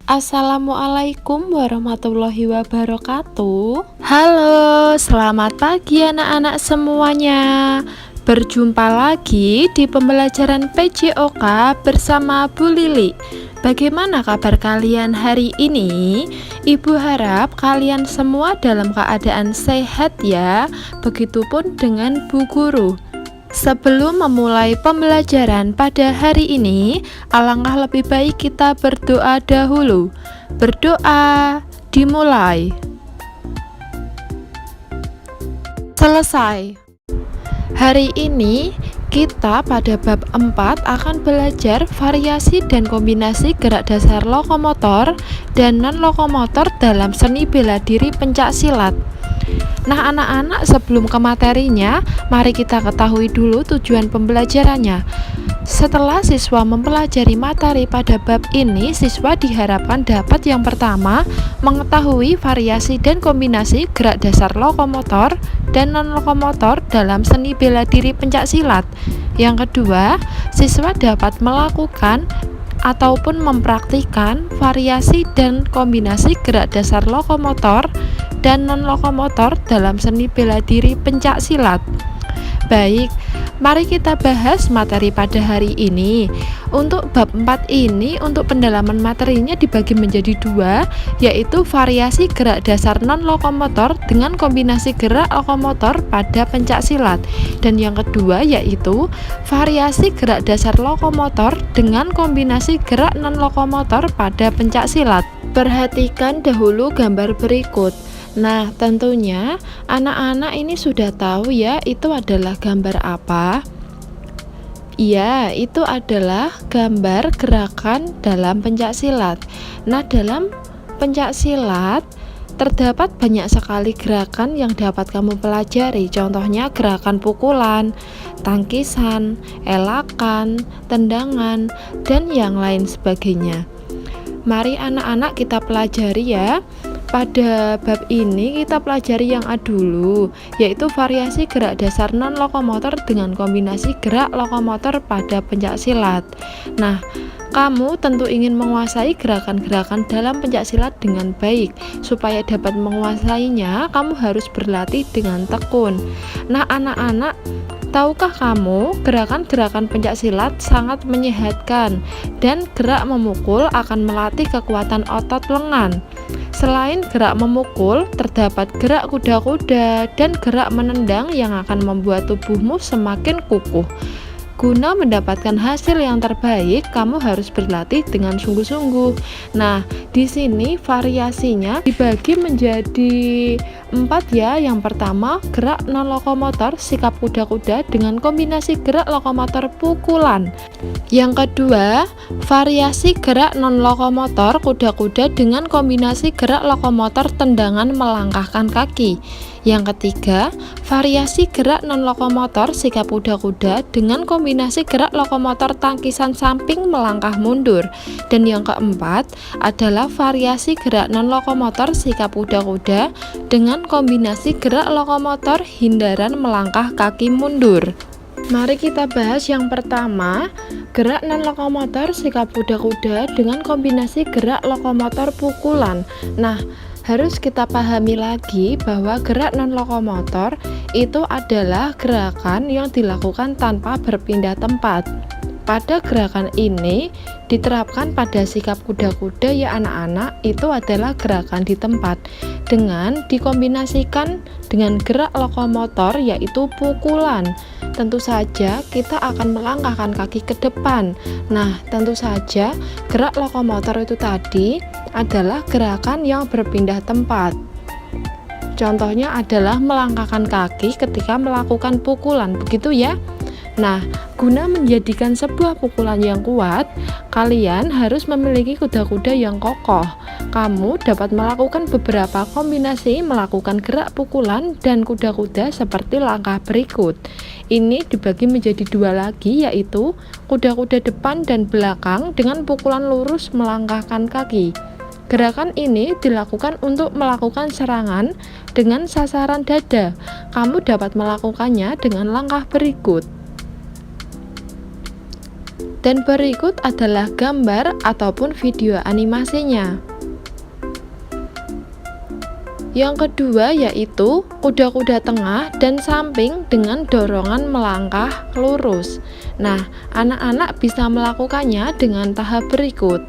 Assalamualaikum warahmatullahi wabarakatuh. Halo, selamat pagi anak-anak semuanya. Berjumpa lagi di pembelajaran PJOK bersama Bu Lili. Bagaimana kabar kalian hari ini? Ibu harap kalian semua dalam keadaan sehat ya. Begitupun dengan Bu Guru. Sebelum memulai pembelajaran pada hari ini, alangkah lebih baik kita berdoa dahulu. Berdoa dimulai. Selesai. Hari ini kita pada bab 4 akan belajar variasi dan kombinasi gerak dasar lokomotor dan non-lokomotor dalam seni bela diri pencak silat. Nah anak-anak, sebelum ke materinya, mari kita ketahui dulu tujuan pembelajarannya. Setelah siswa mempelajari materi pada bab ini, siswa diharapkan dapat yang pertama, mengetahui variasi dan kombinasi gerak dasar lokomotor dan non-lokomotor dalam seni bela diri pencak silat. Yang kedua, siswa dapat melakukan ataupun mempraktikkan variasi dan kombinasi gerak dasar lokomotor dan non-lokomotor dalam seni bela diri pencak silat. Baik, mari kita bahas materi pada hari ini. Untuk bab 4 ini, untuk pendalaman materinya dibagi menjadi dua, yaitu variasi gerak dasar non-lokomotor dengan kombinasi gerak lokomotor pada pencak silat. Dan yang kedua yaitu variasi gerak dasar lokomotor dengan kombinasi gerak non-lokomotor pada pencak silat. Perhatikan dahulu gambar berikut. Nah, tentunya anak-anak ini sudah tahu ya, itu adalah gambar apa? Iya, itu adalah gambar gerakan dalam pencak silat. Nah, dalam pencak silat terdapat banyak sekali gerakan yang dapat kamu pelajari. Contohnya gerakan pukulan, tangkisan, elakan, tendangan, dan yang lain sebagainya. Mari anak-anak kita pelajari ya. Pada bab ini kita pelajari yang A dulu, yaitu variasi gerak dasar non-lokomotor dengan kombinasi gerak lokomotor pada pencak silat. Nah, kamu tentu ingin menguasai gerakan-gerakan dalam pencak silat dengan baik. Supaya dapat menguasainya, kamu harus berlatih dengan tekun. Nah, anak-anak, tahukah kamu gerakan-gerakan pencak silat sangat menyehatkan dan gerak memukul akan melatih kekuatan otot lengan. Selain gerak memukul, terdapat gerak kuda-kuda dan gerak menendang yang akan membuat tubuhmu semakin kukuh. Guna mendapatkan hasil yang terbaik, kamu harus berlatih dengan sungguh-sungguh. Nah, di sini variasinya dibagi menjadi 4 ya. Yang pertama, gerak non-lokomotor sikap kuda-kuda dengan kombinasi gerak lokomotor pukulan. Yang kedua, variasi gerak non-lokomotor kuda-kuda dengan kombinasi gerak lokomotor tendangan melangkahkan kaki. Yang ketiga, variasi gerak non-lokomotor sikap kuda-kuda dengan kombinasi gerak lokomotor tangkisan samping melangkah mundur. Dan yang keempat adalah variasi gerak non-lokomotor sikap kuda-kuda dengan kombinasi gerak lokomotor hindaran melangkah kaki mundur. Mari kita bahas yang pertama, gerak non-lokomotor sikap kuda-kuda dengan kombinasi gerak lokomotor pukulan. Nah, harus kita pahami lagi bahwa gerak non-lokomotor itu adalah gerakan yang dilakukan tanpa berpindah tempat. Pada gerakan ini diterapkan pada sikap kuda-kuda ya anak-anak, itu adalah gerakan di tempat dengan dikombinasikan dengan gerak lokomotor yaitu pukulan. Tentu saja kita akan melangkahkan kaki ke depan. Nah, tentu saja gerak lokomotor itu tadi adalah gerakan yang berpindah tempat. Contohnya adalah melangkahkan kaki ketika melakukan pukulan, begitu ya. Nah, guna menjadikan sebuah pukulan yang kuat, kalian harus memiliki kuda-kuda yang kokoh. Kamu dapat melakukan beberapa kombinasi melakukan gerak pukulan dan kuda-kuda seperti langkah berikut. Ini dibagi menjadi dua lagi, yaitu kuda-kuda depan dan belakang dengan pukulan lurus melangkahkan kaki. Gerakan ini dilakukan untuk melakukan serangan dengan sasaran dada. Kamu dapat melakukannya dengan langkah berikut. Dan berikut adalah gambar ataupun video animasinya. Yang kedua yaitu kuda-kuda tengah dan samping dengan dorongan melangkah lurus. Nah, anak-anak bisa melakukannya dengan tahap berikut.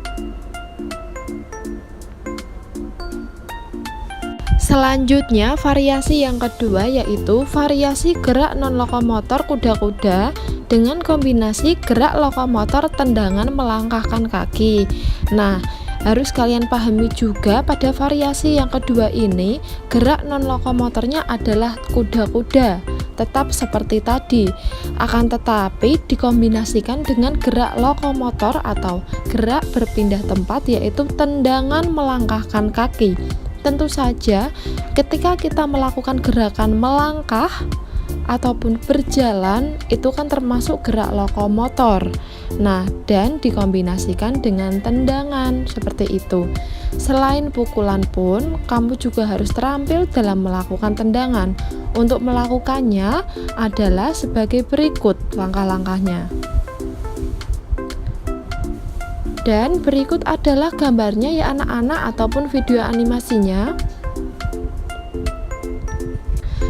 Selanjutnya, variasi yang kedua yaitu variasi gerak non-lokomotor kuda-kuda dengan kombinasi gerak lokomotor tendangan melangkahkan kaki. Nah, harus kalian pahami juga pada variasi yang kedua ini, gerak non-lokomotornya adalah kuda-kuda, tetap seperti tadi. Akan tetapi dikombinasikan dengan gerak lokomotor atau gerak berpindah tempat yaitu tendangan melangkahkan kaki. Tentu saja ketika kita melakukan gerakan melangkah ataupun berjalan itu kan termasuk gerak lokomotor. Nah, dan dikombinasikan dengan tendangan seperti itu. Selain pukulan pun, kamu juga harus terampil dalam melakukan tendangan. Untuk melakukannya adalah sebagai berikut langkah-langkahnya. Dan berikut adalah gambarnya ya anak-anak ataupun video animasinya.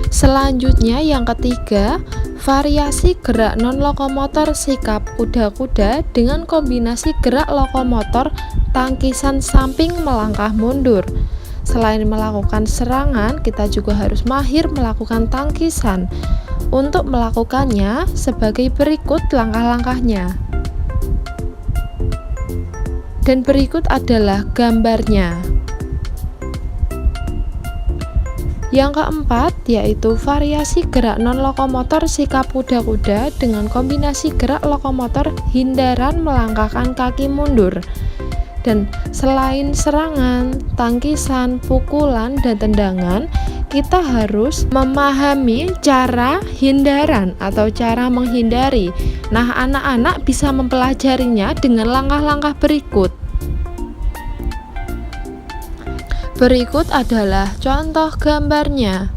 Selanjutnya yang ketiga, variasi gerak non-lokomotor sikap kuda-kuda dengan kombinasi gerak lokomotor tangkisan samping melangkah mundur. Selain melakukan serangan, kita juga harus mahir melakukan tangkisan. Untuk melakukannya sebagai berikut langkah-langkahnya. Dan berikut adalah gambarnya. Yang keempat yaitu variasi gerak non-lokomotor sikap kuda-kuda dengan kombinasi gerak lokomotor hindaran melangkahkan kaki mundur. Dan selain serangan, tangkisan, pukulan, dan tendangan, kita harus memahami cara hindaran atau cara menghindari. Nah, anak-anak bisa mempelajarinya dengan langkah-langkah berikut. Berikut adalah contoh gambarnya.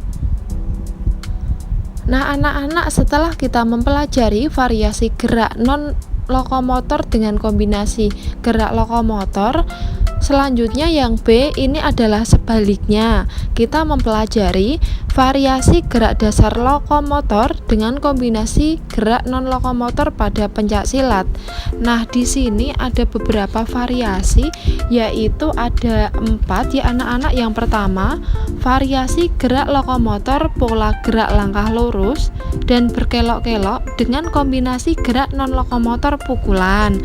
Nah, anak-anak setelah kita mempelajari variasi gerak non-lokomotor dengan kombinasi gerak lokomotor, selanjutnya yang B ini adalah sebaliknya. Kita mempelajari variasi gerak dasar lokomotor dengan kombinasi gerak non-lokomotor pada pencak silat. Nah, di sini ada beberapa variasi, yaitu ada 4 ya anak-anak. Yang pertama, variasi gerak lokomotor pola gerak langkah lurus dan berkelok-kelok dengan kombinasi gerak non-lokomotor pukulan.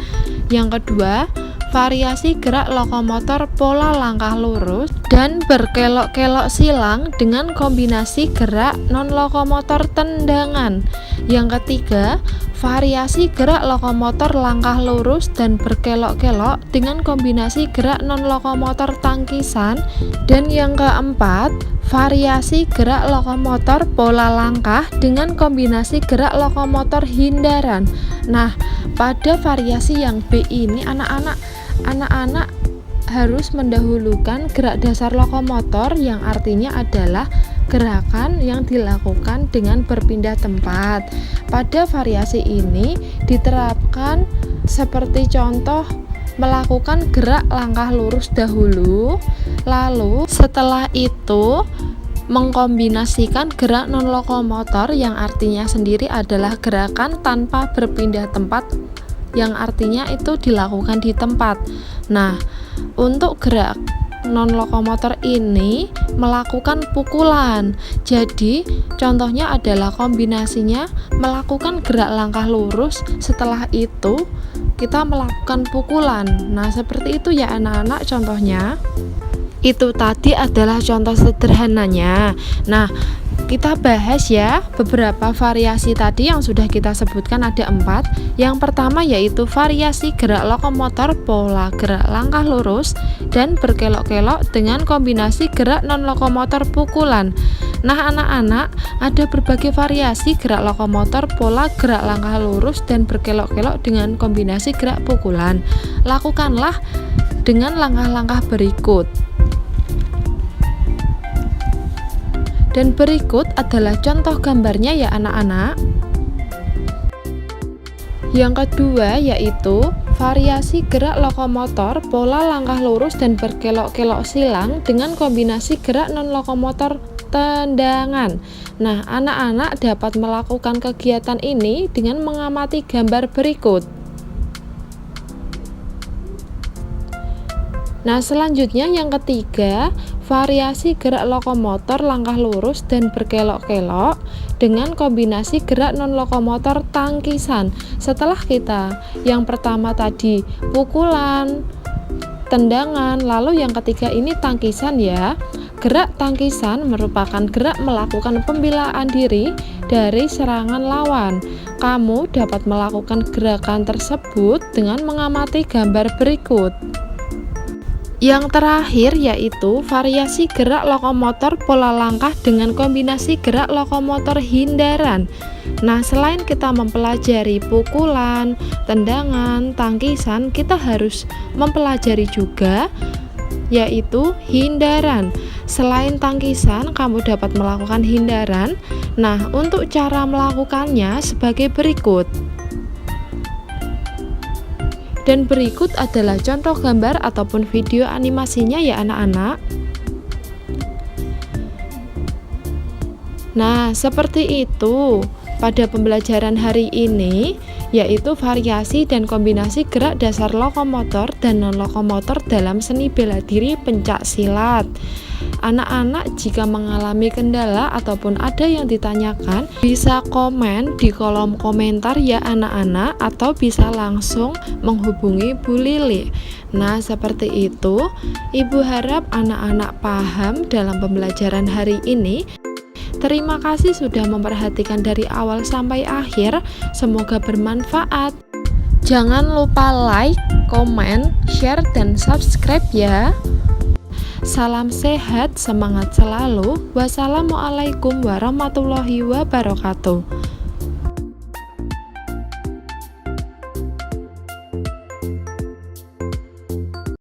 Yang kedua, variasi gerak lokomotor pola langkah lurus dan berkelok-kelok silang dengan kombinasi gerak non-lokomotor tendangan. Yang ketiga, variasi gerak lokomotor langkah lurus dan berkelok-kelok dengan kombinasi gerak non-lokomotor tangkisan. Dan yang keempat, variasi gerak lokomotor pola langkah dengan kombinasi gerak lokomotor hindaran. Nah, pada variasi yang B ini anak-anak harus mendahulukan gerak dasar lokomotor yang artinya adalah gerakan yang dilakukan dengan berpindah tempat. Pada variasi ini diterapkan seperti contoh melakukan gerak langkah lurus dahulu, lalu setelah itu mengkombinasikan gerak non-lokomotor yang artinya sendiri adalah gerakan tanpa berpindah tempat yang artinya itu dilakukan di tempat. Nah, untuk gerak non-lokomotor ini melakukan pukulan. Jadi, contohnya adalah kombinasinya melakukan gerak langkah lurus, setelah itu kita melakukan pukulan. Nah, seperti itu ya anak-anak contohnya. Itu tadi adalah contoh sederhananya. Nah, kita bahas ya beberapa variasi tadi yang sudah kita sebutkan, ada 4. Yang pertama yaitu variasi gerak lokomotor pola gerak langkah lurus dan berkelok-kelok dengan kombinasi gerak non-lokomotor pukulan. Nah, anak-anak, ada berbagai variasi gerak lokomotor pola gerak langkah lurus dan berkelok-kelok dengan kombinasi gerak pukulan. Lakukanlah dengan langkah-langkah berikut. Dan berikut adalah contoh gambarnya ya anak-anak. Yang kedua yaitu variasi gerak lokomotor, pola langkah lurus dan berkelok-kelok silang dengan kombinasi gerak non-lokomotor tendangan. Nah, anak-anak dapat melakukan kegiatan ini dengan mengamati gambar berikut. Nah, selanjutnya yang ketiga, variasi gerak lokomotor langkah lurus dan berkelok-kelok dengan kombinasi gerak non-lokomotor tangkisan. Setelah kita yang pertama tadi pukulan, tendangan, lalu yang ketiga ini tangkisan ya. Gerak tangkisan merupakan gerak melakukan pembelaan diri dari serangan lawan. Kamu dapat melakukan gerakan tersebut dengan mengamati gambar berikut. Yang terakhir yaitu variasi gerak lokomotor pola langkah dengan kombinasi gerak lokomotor hindaran. Nah, selain kita mempelajari pukulan, tendangan, tangkisan, kita harus mempelajari juga yaitu hindaran. Selain tangkisan, kamu dapat melakukan hindaran. Nah, untuk cara melakukannya sebagai berikut. Dan berikut adalah contoh gambar ataupun video animasinya ya anak-anak. Nah, seperti itu pada pembelajaran hari ini, yaitu variasi dan kombinasi gerak dasar lokomotor dan non-lokomotor dalam seni bela diri pencak silat. Anak-anak jika mengalami kendala ataupun ada yang ditanyakan, bisa komen di kolom komentar ya anak-anak, atau bisa langsung menghubungi Bu Lili. Nah, seperti itu. Ibu harap anak-anak paham dalam pembelajaran hari ini. Terima kasih sudah memperhatikan dari awal sampai akhir. Semoga bermanfaat. Jangan lupa like, komen, share, dan subscribe ya. Salam sehat, semangat selalu. Wassalamualaikum warahmatullahi wabarakatuh.